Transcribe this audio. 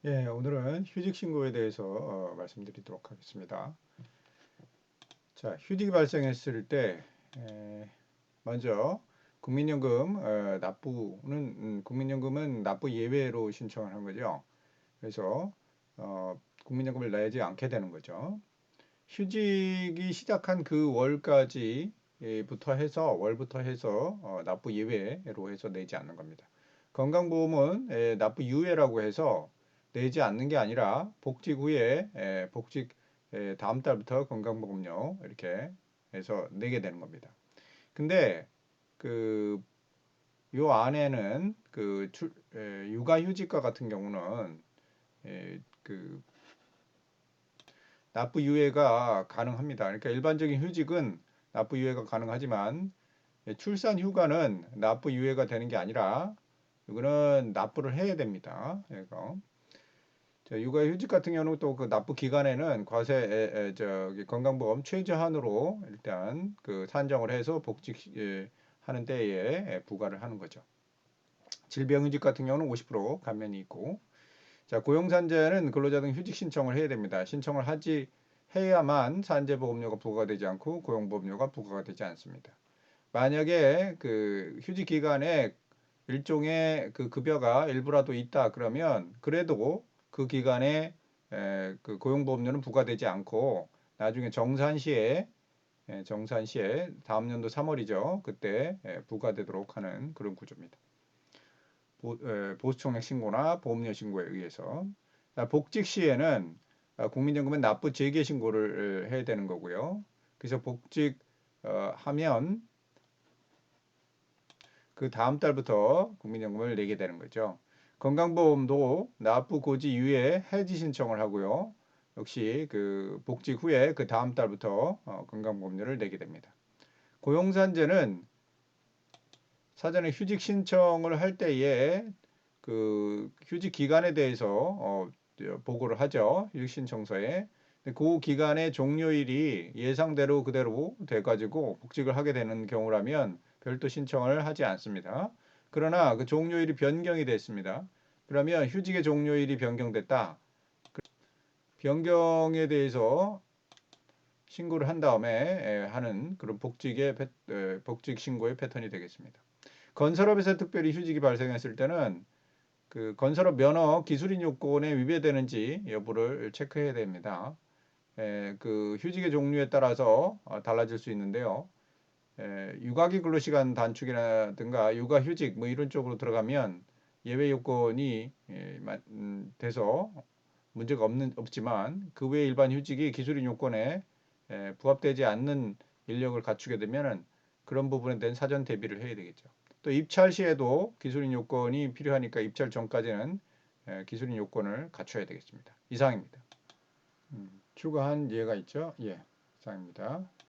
예, 오늘은 휴직 신고에 대해서 말씀드리도록 하겠습니다. 자, 휴직이 발생했을 때 먼저 국민연금 국민연금은 납부 예외로 신청을 한 거죠. 그래서 국민연금을 내지 않게 되는 거죠. 휴직이 시작한 그 월부터 해서 납부 예외로 해서 내지 않는 겁니다. 건강보험은 납부 유예라고 해서 내지 않는 게 아니라 복직 후에 다음 달부터 건강보험료 이렇게 해서 내게 되는 겁니다. 근데 그 요 안에는 육아휴직과 같은 경우는 그 납부 유예가 가능합니다. 그러니까 일반적인 휴직은 납부 유예가 가능하지만 출산 휴가는 납부 유예가 되는 게 아니라 이거는 납부를 해야 됩니다. 이거. 육아휴직 같은 경우는 또 그 납부 기간에는 저기 건강보험 최저한으로 일단 그 산정을 해서 복직 하는 때에 부과를 하는 거죠. 질병휴직 같은 경우는 50% 감면이 있고, 자, 고용산재는 근로자 등 휴직 신청을 해야 됩니다. 신청을 해야만 산재보험료가 부과가 되지 않고 고용보험료가 부과가 되지 않습니다. 만약에 그 휴직 기간에 일종의 그 급여가 일부라도 있다 그러면 그래도 그 기간에 그 고용보험료는 부과되지 않고 나중에 정산시에 다음 연도 3월이죠. 그때 부과되도록 하는 그런 구조입니다. 보수총액 신고나 보험료 신고에 의해서. 복직 시에는 국민연금은 납부 재개 신고를 해야 되는 거고요. 그래서 복직 하면 그 다음 달부터 국민연금을 내게 되는 거죠. 건강보험도 납부 고지 이후에 해지 신청을 하고요. 역시 그 복직 후에 그 다음 달부터 건강보험료를 내게 됩니다. 고용산재는 사전에 휴직 신청을 할 때에 그 휴직 기간에 대해서 보고를 하죠. 휴직 신청서에. 그 기간의 종료일이 예상대로 그대로 돼가지고 복직을 하게 되는 경우라면 별도 신청을 하지 않습니다. 그러나 그 종료일이 변경이 됐습니다. 그러면 휴직의 종료일이 변경됐다. 변경에 대해서 신고를 한 다음에 하는 그런 복직 신고의 패턴이 되겠습니다. 건설업에서 특별히 휴직이 발생했을 때는 그 건설업 면허 기술인 요건에 위배되는지 여부를 체크해야 됩니다. 그 휴직의 종류에 따라서 달라질 수 있는데요. 육아기 근로시간 단축이라든가 육아휴직 뭐 이런 쪽으로 들어가면 예외 요건이 돼서 문제가 없지만 그 외 일반 휴직이 기술인 요건에 부합되지 않는 인력을 갖추게 되면은 그런 부분에 대한 사전 대비를 해야 되겠죠. 또 입찰 시에도 기술인 요건이 필요하니까 입찰 전까지는 기술인 요건을 갖춰야 되겠습니다. 이상입니다. 추가한 예가 있죠? 예, 이상입니다.